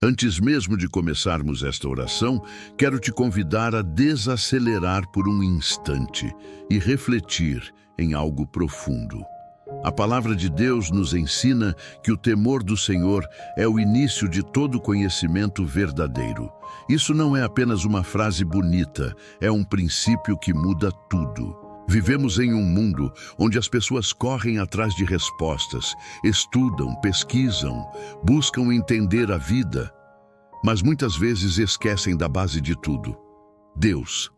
Antes mesmo de começarmos esta oração, quero te convidar a desacelerar por um instante e refletir em algo profundo. A palavra de Deus nos ensina que o temor do Senhor é o início de todo conhecimento verdadeiro. Isso não é apenas uma frase bonita, é um princípio que muda tudo. Vivemos em um mundo onde as pessoas correm atrás de respostas, estudam, pesquisam, buscam entender a vida, mas muitas vezes esquecem da base de tudo: Deus.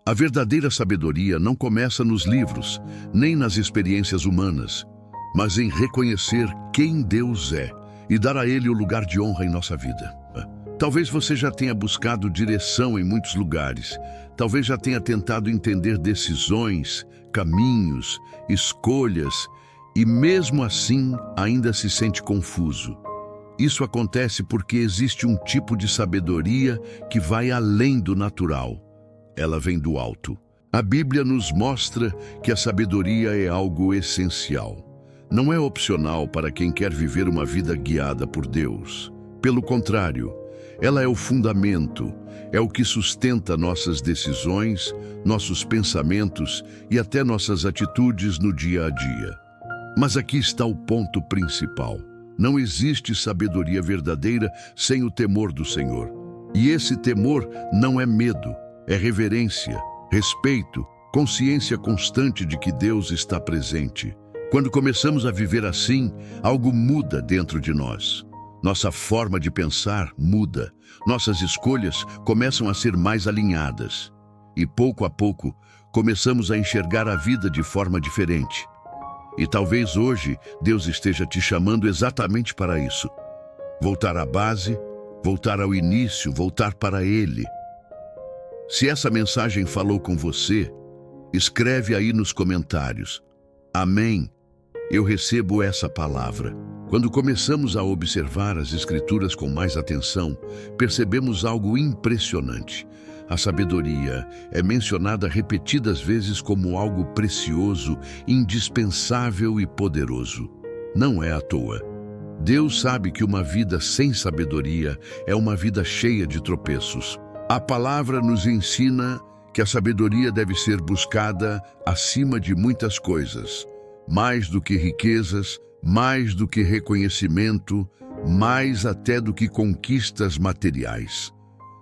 A verdadeira sabedoria não começa nos livros, nem nas experiências humanas, mas em reconhecer quem Deus é e dar a Ele o lugar de honra em nossa vida. Talvez você já tenha buscado direção em muitos lugares, talvez já tenha tentado entender decisões, caminhos, escolhas, e mesmo assim ainda se sente confuso. Isso acontece porque existe um tipo de sabedoria que vai além do natural. Ela vem do alto. A Bíblia nos mostra que a sabedoria é algo essencial. Não é opcional para quem quer viver uma vida guiada por Deus. Pelo contrário, ela é o fundamento, é o que sustenta nossas decisões, nossos pensamentos e até nossas atitudes no dia a dia. Mas aqui está o ponto principal. Não existe sabedoria verdadeira sem o temor do Senhor. E esse temor não é medo. É reverência, respeito, consciência constante de que Deus está presente. Quando começamos a viver assim, algo muda dentro de nós. Nossa forma de pensar muda. Nossas escolhas começam a ser mais alinhadas. E pouco a pouco, começamos a enxergar a vida de forma diferente. E talvez hoje Deus esteja te chamando exatamente para isso. Voltar à base, voltar ao início, voltar para Ele. Se essa mensagem falou com você, escreve aí nos comentários: Amém, eu recebo essa palavra. Quando começamos a observar as Escrituras com mais atenção, percebemos algo impressionante. A sabedoria é mencionada repetidas vezes como algo precioso, indispensável e poderoso. Não é à toa. Deus sabe que uma vida sem sabedoria é uma vida cheia de tropeços. A palavra nos ensina que a sabedoria deve ser buscada acima de muitas coisas, mais do que riquezas, mais do que reconhecimento, mais até do que conquistas materiais.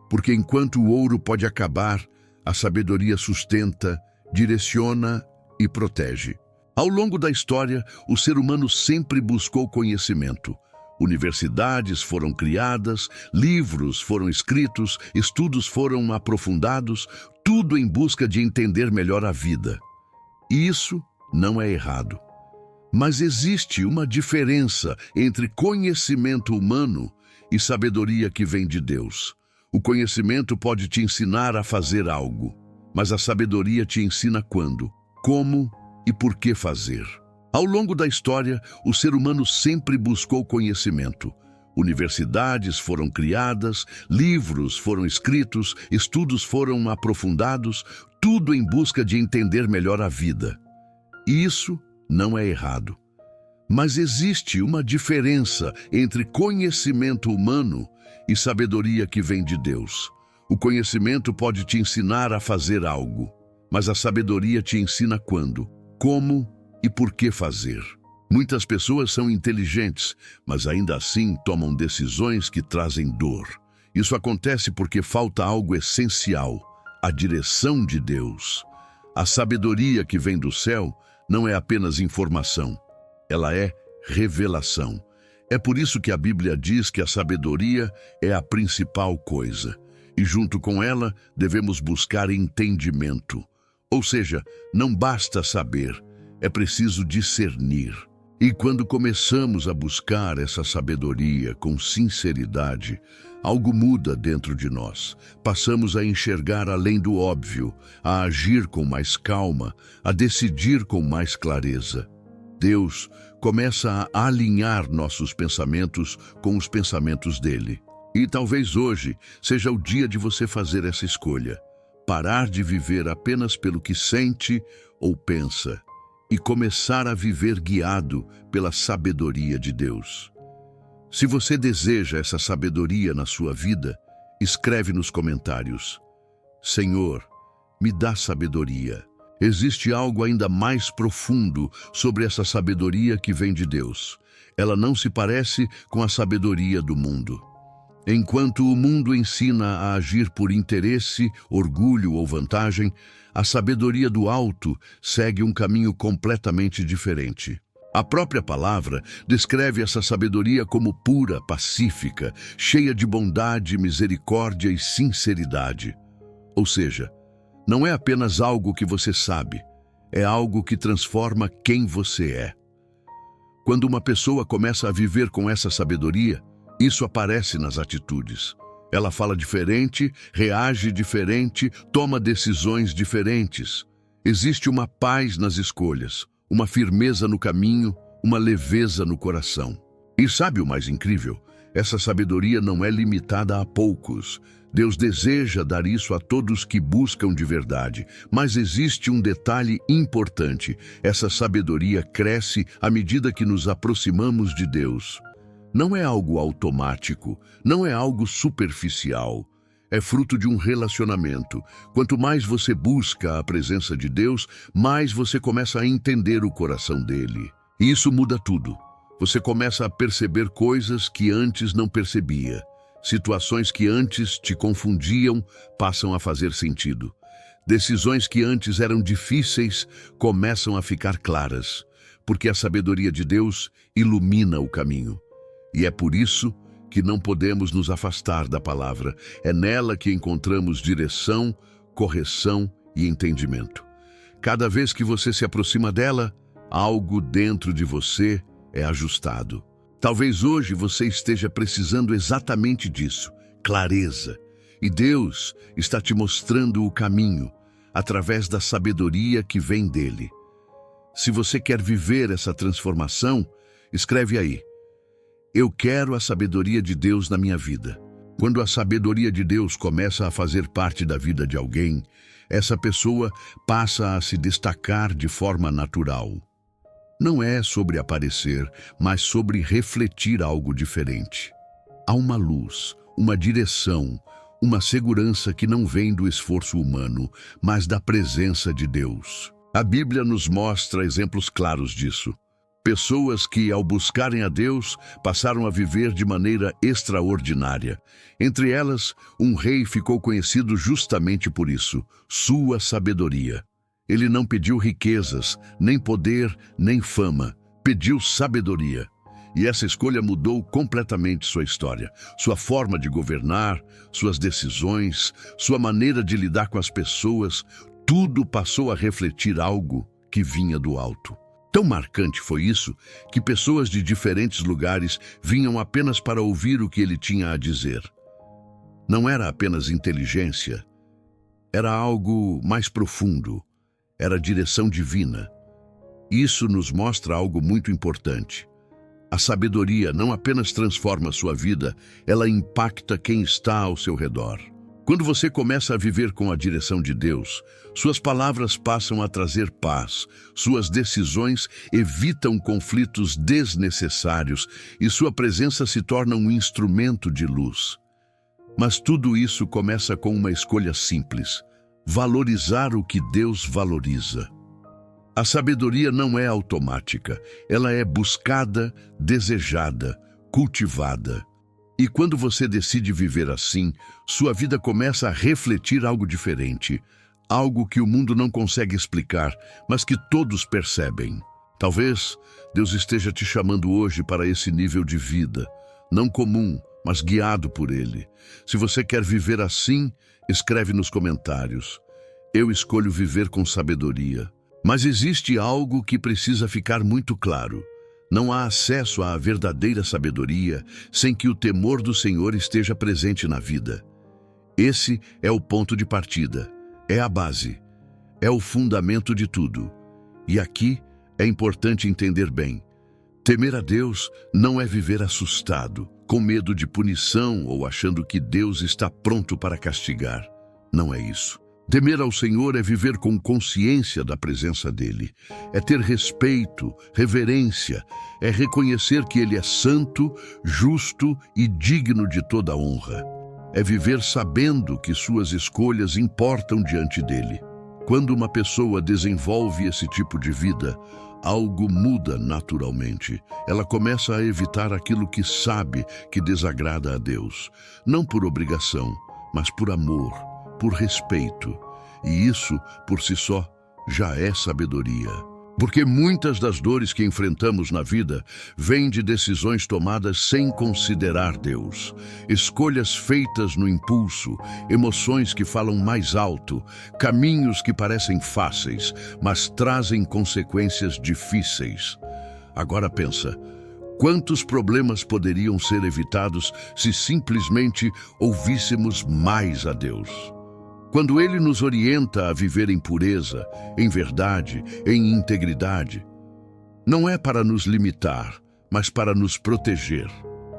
Porque enquanto o ouro pode acabar, a sabedoria sustenta, direciona e protege. Ao longo da história, o ser humano sempre buscou conhecimento. Universidades foram criadas, livros foram escritos, estudos foram aprofundados, tudo em busca de entender melhor a vida. E isso não é errado. Mas existe uma diferença entre conhecimento humano e sabedoria que vem de Deus. O conhecimento pode te ensinar a fazer algo, mas a sabedoria te ensina quando, como e por que fazer. Ao longo da história, o ser humano sempre buscou conhecimento. Universidades foram criadas, livros foram escritos, estudos foram aprofundados, tudo em busca de entender melhor a vida. E isso não é errado. Mas existe uma diferença entre conhecimento humano e sabedoria que vem de Deus. O conhecimento pode te ensinar a fazer algo, mas a sabedoria te ensina quando, como e por que fazer. Muitas pessoas são inteligentes, mas ainda assim tomam decisões que trazem dor. Isso acontece porque falta algo essencial: a direção de Deus. A sabedoria que vem do céu não é apenas informação, ela é revelação. É por isso que a Bíblia diz que a sabedoria é a principal coisa, e junto com ela devemos buscar entendimento. Ou seja, não basta saber, é preciso discernir. E quando começamos a buscar essa sabedoria com sinceridade, algo muda dentro de nós. Passamos a enxergar além do óbvio, a agir com mais calma, a decidir com mais clareza. Deus começa a alinhar nossos pensamentos com os pensamentos dele. E talvez hoje seja o dia de você fazer essa escolha. Parar de viver apenas pelo que sente ou pensa e começar a viver guiado pela sabedoria de Deus. Se você deseja essa sabedoria na sua vida, escreve nos comentários: Senhor, me dá sabedoria. Existe algo ainda mais profundo sobre essa sabedoria que vem de Deus. Ela não se parece com a sabedoria do mundo. Enquanto o mundo ensina a agir por interesse, orgulho ou vantagem, a sabedoria do alto segue um caminho completamente diferente. A própria palavra descreve essa sabedoria como pura, pacífica, cheia de bondade, misericórdia e sinceridade. Ou seja, não é apenas algo que você sabe, é algo que transforma quem você é. Quando uma pessoa começa a viver com essa sabedoria, isso aparece nas atitudes. Ela fala diferente, reage diferente, toma decisões diferentes. Existe uma paz nas escolhas, uma firmeza no caminho, uma leveza no coração. E sabe o mais incrível? Essa sabedoria não é limitada a poucos. Deus deseja dar isso a todos que buscam de verdade. Mas existe um detalhe importante. Essa sabedoria cresce à medida que nos aproximamos de Deus. Não é algo automático, não é algo superficial. É fruto de um relacionamento. Quanto mais você busca a presença de Deus, mais você começa a entender o coração dele. E isso muda tudo. Você começa a perceber coisas que antes não percebia. Situações que antes te confundiam passam a fazer sentido. Decisões que antes eram difíceis começam a ficar claras, porque a sabedoria de Deus ilumina o caminho. E é por isso que não podemos nos afastar da palavra. É nela que encontramos direção, correção e entendimento. Cada vez que você se aproxima dela, algo dentro de você é ajustado. Talvez hoje você esteja precisando exatamente disso, clareza. E Deus está te mostrando o caminho, através da sabedoria que vem dele. Se você quer viver essa transformação, escreve aí: eu quero a sabedoria de Deus na minha vida. Quando a sabedoria de Deus começa a fazer parte da vida de alguém, essa pessoa passa a se destacar de forma natural. Não é sobre aparecer, mas sobre refletir algo diferente. Há uma luz, uma direção, uma segurança que não vem do esforço humano, mas da presença de Deus. A Bíblia nos mostra exemplos claros disso. Pessoas que, ao buscarem a Deus, passaram a viver de maneira extraordinária. Entre elas, um rei ficou conhecido justamente por isso, sua sabedoria. Ele não pediu riquezas, nem poder, nem fama. Pediu sabedoria. E essa escolha mudou completamente sua história. Sua forma de governar, suas decisões, sua maneira de lidar com as pessoas, tudo passou a refletir algo que vinha do alto. Tão marcante foi isso que pessoas de diferentes lugares vinham apenas para ouvir o que ele tinha a dizer. Não era apenas inteligência, era algo mais profundo, era direção divina. Isso nos mostra algo muito importante. A sabedoria não apenas transforma sua vida, ela impacta quem está ao seu redor. Quando você começa a viver com a direção de Deus, suas palavras passam a trazer paz, suas decisões evitam conflitos desnecessários e sua presença se torna um instrumento de luz. Mas tudo isso começa com uma escolha simples: valorizar o que Deus valoriza. A sabedoria não é automática, ela é buscada, desejada, cultivada. E quando você decide viver assim, sua vida começa a refletir algo diferente, algo que o mundo não consegue explicar, mas que todos percebem. Talvez Deus esteja te chamando hoje para esse nível de vida, não comum, mas guiado por Ele. Se você quer viver assim, escreve nos comentários: eu escolho viver com sabedoria. Mas existe algo que precisa ficar muito claro. Não há acesso à verdadeira sabedoria sem que o temor do Senhor esteja presente na vida. Esse é o ponto de partida, é a base, é o fundamento de tudo. E aqui é importante entender bem: temer a Deus não é viver assustado, com medo de punição ou achando que Deus está pronto para castigar. Não é isso. Temer ao Senhor é viver com consciência da presença dele, é ter respeito, reverência, é reconhecer que ele é santo, justo e digno de toda honra. É viver sabendo que suas escolhas importam diante dele. Quando uma pessoa desenvolve esse tipo de vida, algo muda naturalmente. Ela começa a evitar aquilo que sabe que desagrada a Deus, não por obrigação, mas por amor, por respeito. E isso, por si só, já é sabedoria. Porque muitas das dores que enfrentamos na vida vêm de decisões tomadas sem considerar Deus. Escolhas feitas no impulso, emoções que falam mais alto, caminhos que parecem fáceis, mas trazem consequências difíceis. Agora pensa, quantos problemas poderiam ser evitados se simplesmente ouvíssemos mais a Deus? Quando Ele nos orienta a viver em pureza, em verdade, em integridade, não é para nos limitar, mas para nos proteger.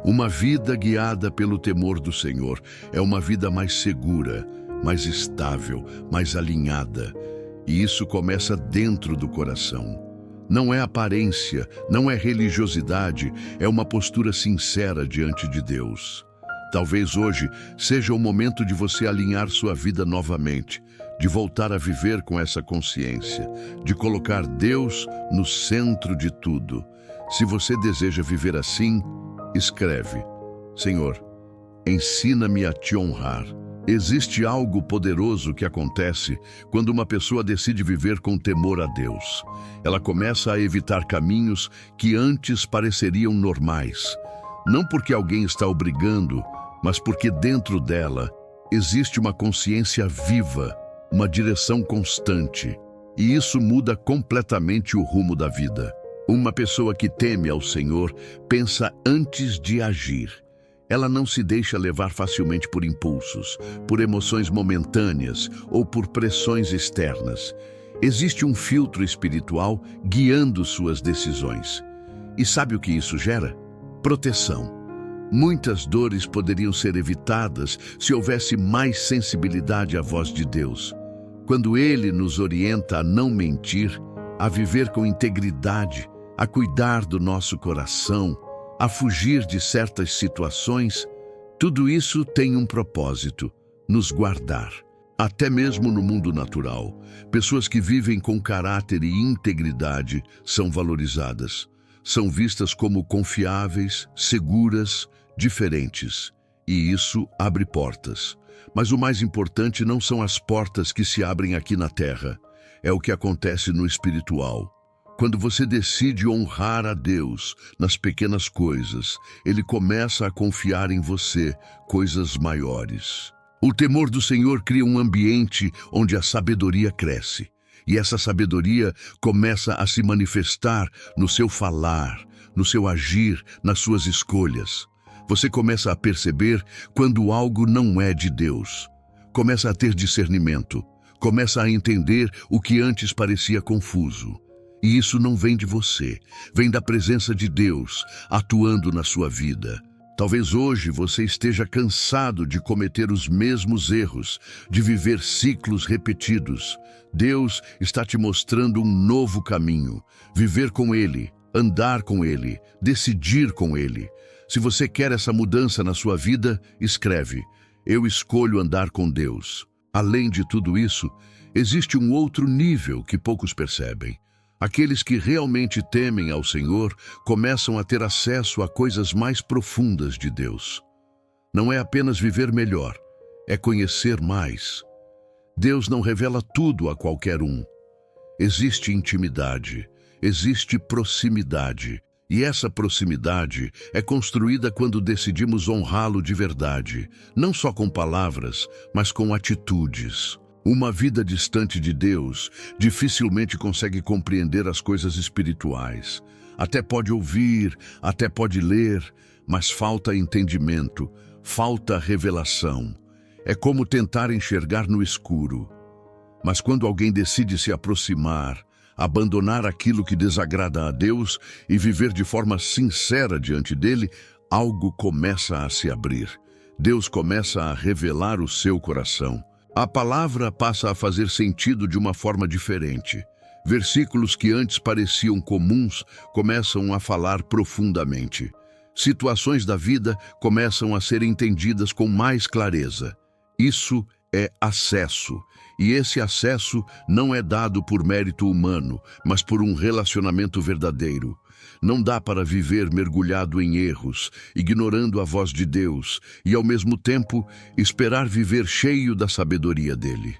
Uma vida guiada pelo temor do Senhor é uma vida mais segura, mais estável, mais alinhada. E isso começa dentro do coração. Não é aparência, não é religiosidade, é uma postura sincera diante de Deus. Talvez hoje seja o momento de você alinhar sua vida novamente, de voltar a viver com essa consciência, de colocar Deus no centro de tudo. Se você deseja viver assim, escreve: Senhor, ensina-me a te honrar. Existe algo poderoso que acontece quando uma pessoa decide viver com temor a Deus. Ela começa a evitar caminhos que antes pareceriam normais. Não porque alguém está obrigando, mas porque dentro dela existe uma consciência viva, uma direção constante. E isso muda completamente o rumo da vida. Uma pessoa que teme ao Senhor pensa antes de agir. Ela não se deixa levar facilmente por impulsos, por emoções momentâneas ou por pressões externas. Existe um filtro espiritual guiando suas decisões. E sabe o que isso gera? Proteção. Muitas dores poderiam ser evitadas se houvesse mais sensibilidade à voz de Deus. Quando Ele nos orienta a não mentir, a viver com integridade, a cuidar do nosso coração, a fugir de certas situações, tudo isso tem um propósito: nos guardar. Até mesmo no mundo natural, pessoas que vivem com caráter e integridade são valorizadas. São vistas como confiáveis, seguras, diferentes. E isso abre portas. Mas o mais importante não são as portas que se abrem aqui na terra. É o que acontece no espiritual. Quando você decide honrar a Deus nas pequenas coisas, Ele começa a confiar em você coisas maiores. O temor do Senhor cria um ambiente onde a sabedoria cresce. E essa sabedoria começa a se manifestar no seu falar, no seu agir, nas suas escolhas. Você começa a perceber quando algo não é de Deus. Começa a ter discernimento. Começa a entender o que antes parecia confuso. E isso não vem de você, vem da presença de Deus atuando na sua vida. Talvez hoje você esteja cansado de cometer os mesmos erros, de viver ciclos repetidos. Deus está te mostrando um novo caminho. Viver com Ele, andar com Ele, decidir com Ele. Se você quer essa mudança na sua vida, escreve: Eu escolho andar com Deus. Além de tudo isso, existe um outro nível que poucos percebem. Aqueles que realmente temem ao Senhor começam a ter acesso a coisas mais profundas de Deus. Não é apenas viver melhor, é conhecer mais. Deus não revela tudo a qualquer um. Existe intimidade, existe proximidade, e essa proximidade é construída quando decidimos honrá-lo de verdade, não só com palavras, mas com atitudes. Uma vida distante de Deus dificilmente consegue compreender as coisas espirituais. Até pode ouvir, até pode ler, mas falta entendimento, falta revelação. É como tentar enxergar no escuro. Mas quando alguém decide se aproximar, abandonar aquilo que desagrada a Deus e viver de forma sincera diante dele, algo começa a se abrir. Deus começa a revelar o seu coração. A palavra passa a fazer sentido de uma forma diferente. Versículos que antes pareciam comuns começam a falar profundamente. Situações da vida começam a ser entendidas com mais clareza. Isso é acesso. E esse acesso não é dado por mérito humano, mas por um relacionamento verdadeiro. Não dá para viver mergulhado em erros, ignorando a voz de Deus e, ao mesmo tempo, esperar viver cheio da sabedoria dele.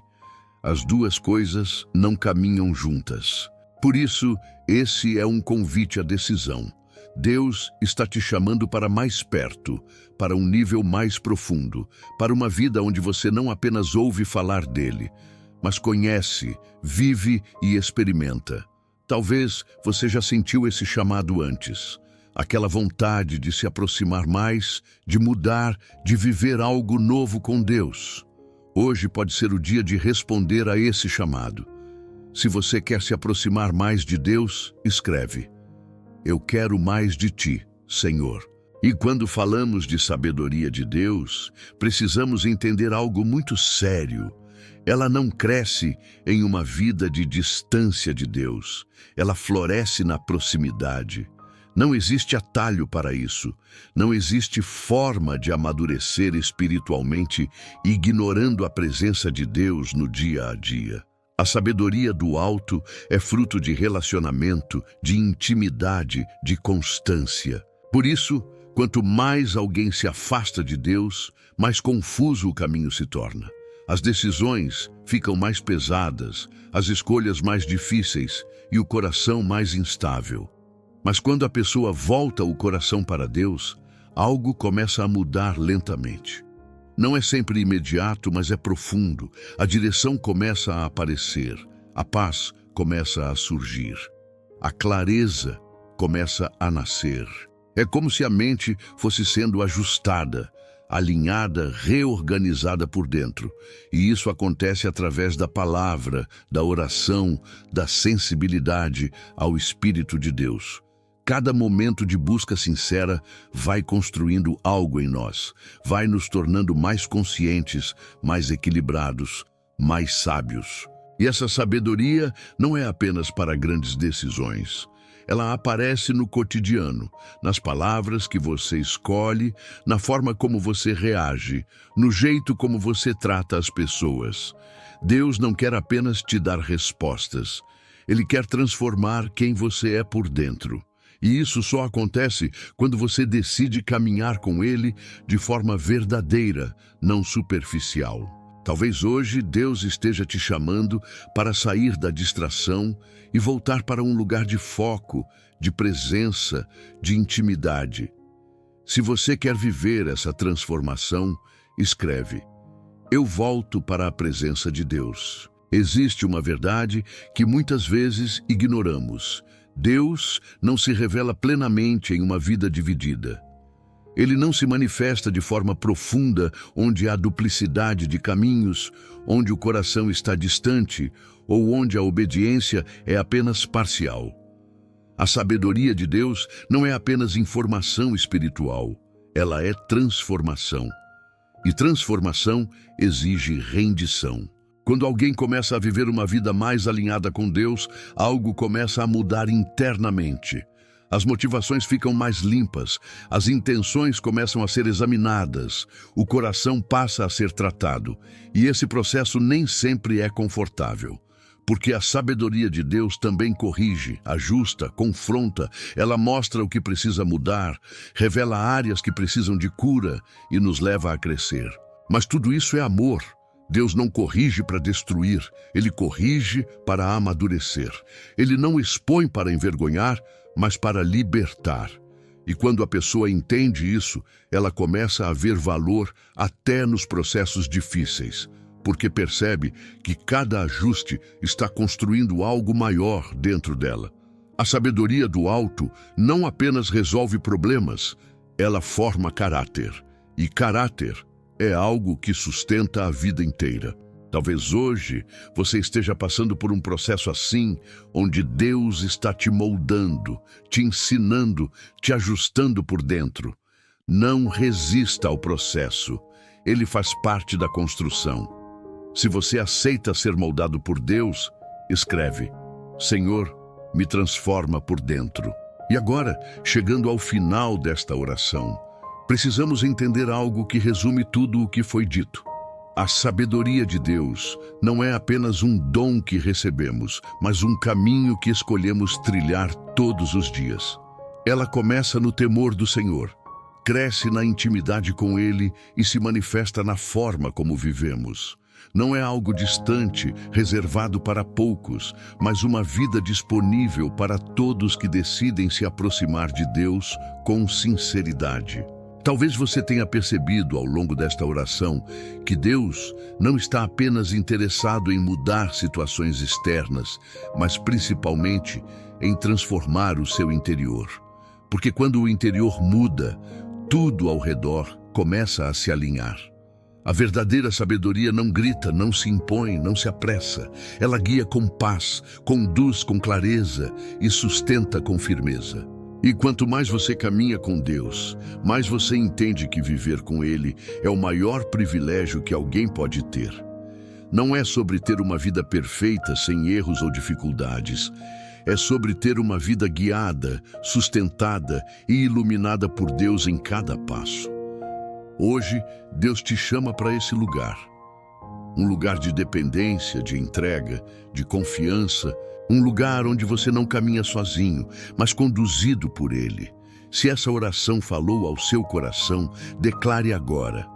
As duas coisas não caminham juntas. Por isso, esse é um convite à decisão. Deus está te chamando para mais perto, para um nível mais profundo, para uma vida onde você não apenas ouve falar dele, mas conhece, vive e experimenta. Talvez você já sentiu esse chamado antes. Aquela vontade de se aproximar mais, de mudar, de viver algo novo com Deus. Hoje pode ser o dia de responder a esse chamado. Se você quer se aproximar mais de Deus, escreve: Eu quero mais de ti, Senhor. E quando falamos de sabedoria de Deus, precisamos entender algo muito sério. Ela não cresce em uma vida de distância de Deus. Ela floresce na proximidade. Não existe atalho para isso. Não existe forma de amadurecer espiritualmente ignorando a presença de Deus no dia a dia. A sabedoria do alto é fruto de relacionamento, de intimidade, de constância. Por isso, quanto mais alguém se afasta de Deus, mais confuso o caminho se torna. As decisões ficam mais pesadas, as escolhas mais difíceis e o coração mais instável. Mas quando a pessoa volta o coração para Deus, algo começa a mudar lentamente. Não é sempre imediato, mas é profundo. A direção começa a aparecer, a paz começa a surgir, a clareza começa a nascer. É como se a mente fosse sendo ajustada, alinhada, reorganizada por dentro. E isso acontece através da palavra, da oração, da sensibilidade ao Espírito de Deus. Cada momento de busca sincera vai construindo algo em nós, vai nos tornando mais conscientes, mais equilibrados, mais sábios. E essa sabedoria não é apenas para grandes decisões. Ela aparece no cotidiano, nas palavras que você escolhe, na forma como você reage, no jeito como você trata as pessoas. Deus não quer apenas te dar respostas. Ele quer transformar quem você é por dentro. E isso só acontece quando você decide caminhar com Ele de forma verdadeira, não superficial. Talvez hoje Deus esteja te chamando para sair da distração e voltar para um lugar de foco, de presença, de intimidade. Se você quer viver essa transformação, escreve: Eu volto para a presença de Deus. Existe uma verdade que muitas vezes ignoramos. Deus não se revela plenamente em uma vida dividida. Ele não se manifesta de forma profunda onde há duplicidade de caminhos, onde o coração está distante ou onde a obediência é apenas parcial. A sabedoria de Deus não é apenas informação espiritual, ela é transformação. E transformação exige rendição. Quando alguém começa a viver uma vida mais alinhada com Deus, algo começa a mudar internamente. As motivações ficam mais limpas, as intenções começam a ser examinadas, o coração passa a ser tratado. E esse processo nem sempre é confortável, porque a sabedoria de Deus também corrige, ajusta, confronta, ela mostra o que precisa mudar, revela áreas que precisam de cura e nos leva a crescer. Mas tudo isso é amor. Deus não corrige para destruir, Ele corrige para amadurecer. Ele não expõe para envergonhar, mas para libertar. E quando a pessoa entende isso, ela começa a ver valor até nos processos difíceis, porque percebe que cada ajuste está construindo algo maior dentro dela. A sabedoria do alto não apenas resolve problemas, ela forma caráter. E caráter é algo que sustenta a vida inteira. Talvez hoje você esteja passando por um processo assim, onde Deus está te moldando, te ensinando, te ajustando por dentro. Não resista ao processo. Ele faz parte da construção. Se você aceita ser moldado por Deus, escreve: Senhor, me transforma por dentro. E agora, chegando ao final desta oração, precisamos entender algo que resume tudo o que foi dito. A sabedoria de Deus não é apenas um dom que recebemos, mas um caminho que escolhemos trilhar todos os dias. Ela começa no temor do Senhor, cresce na intimidade com Ele e se manifesta na forma como vivemos. Não é algo distante, reservado para poucos, mas uma vida disponível para todos que decidem se aproximar de Deus com sinceridade. Talvez você tenha percebido ao longo desta oração que Deus não está apenas interessado em mudar situações externas, mas principalmente em transformar o seu interior. Porque quando o interior muda, tudo ao redor começa a se alinhar. A verdadeira sabedoria não grita, não se impõe, não se apressa. Ela guia com paz, conduz com clareza e sustenta com firmeza. E quanto mais você caminha com Deus, mais você entende que viver com Ele é o maior privilégio que alguém pode ter. Não é sobre ter uma vida perfeita, sem erros ou dificuldades. É sobre ter uma vida guiada, sustentada e iluminada por Deus em cada passo. Hoje, Deus te chama para esse lugar. Um lugar de dependência, de entrega, de confiança. Um lugar onde você não caminha sozinho, mas conduzido por Ele. Se essa oração falou ao seu coração, declare agora: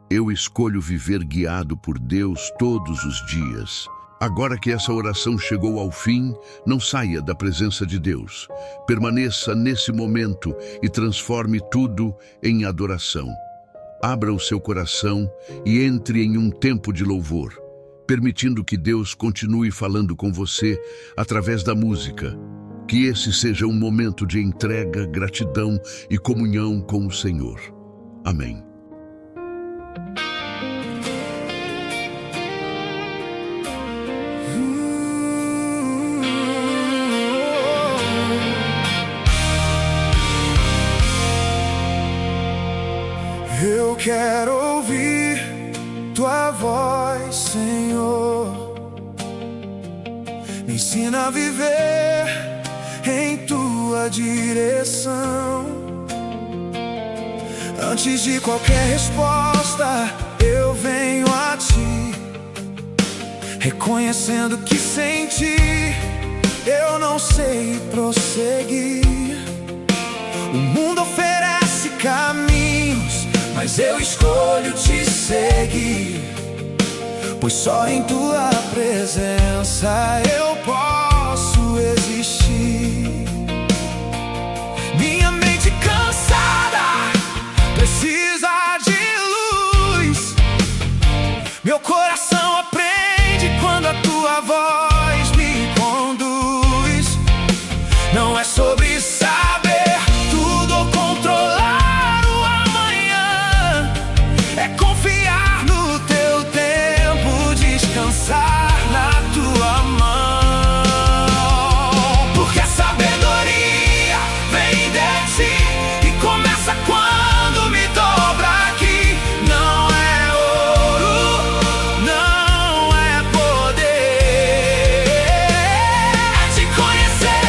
eu escolho viver guiado por Deus todos os dias. Agora que essa oração chegou ao fim, não saia da presença de Deus. Permaneça nesse momento e transforme tudo em adoração. Abra o seu coração e entre em um tempo de louvor, permitindo que Deus continue falando com você através da música. Que esse seja um momento de entrega, gratidão e comunhão com o Senhor. Amém. Eu quero ouvir tua voz, Senhor. Me ensina a viver em tua direção. Antes de qualquer resposta, eu venho a ti, reconhecendo que sem ti eu não sei prosseguir. O mundo oferece caminhos, mas eu escolho te seguir, pois só em tua presença eu posso existir. Minha mente cansada precisa de luz. Meu coração aprende quando a tua voz me conduz. Não é sobre saber tudo ou controlar o amanhã. É confiar no teu tempo, descansar na tua mão. Porque a sabedoria vem de ti e começa quando me dobra aqui. Não é ouro, não é poder, é te conhecer,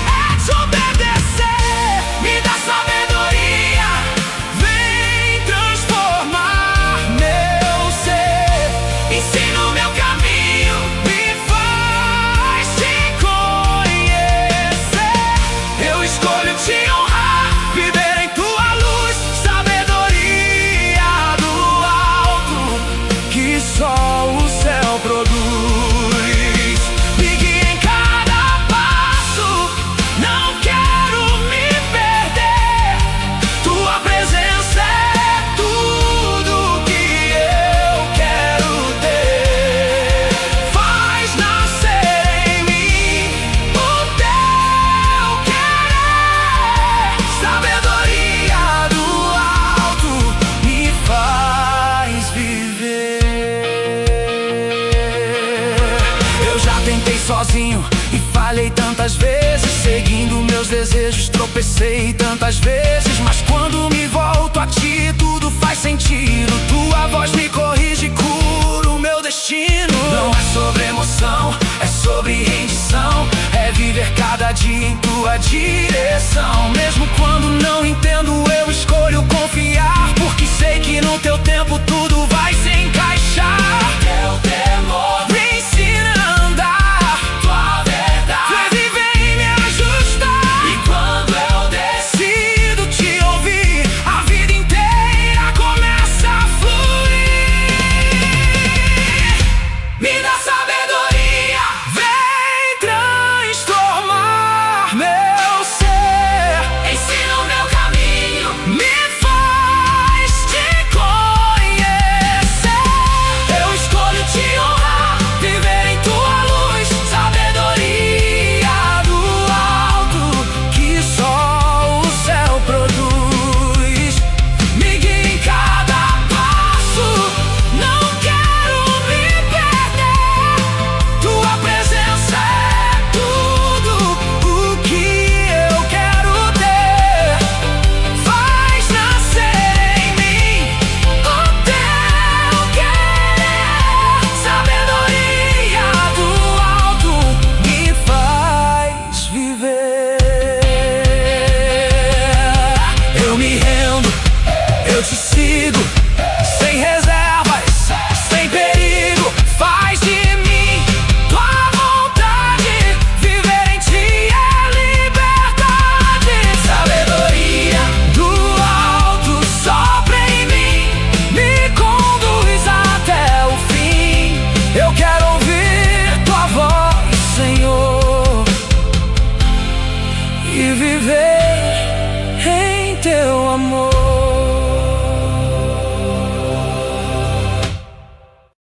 é te obedecer. Me dá sabedoria, vem transformar meu ser. Ensina o meu caminho, me faz te conhecer. Eu escolho te honrar, viver em tua luz. Sabedoria do alto, que só o céu produz. Me guia em cada passo, não quero me perder. Tua presença é tudo que eu quero ter. Faz nascer em mim o teu querer. Sabedoria do alto me faz viver. Eu já tentei sozinho e falhei tantas vezes, seguindo meus desejos, tropecei tantas vezes. Mas quando me volto a ti, tudo faz sentido. Tua voz me corrige direção. Mesmo quando não entendo, eu escolho confiar, porque sei que no teu tempo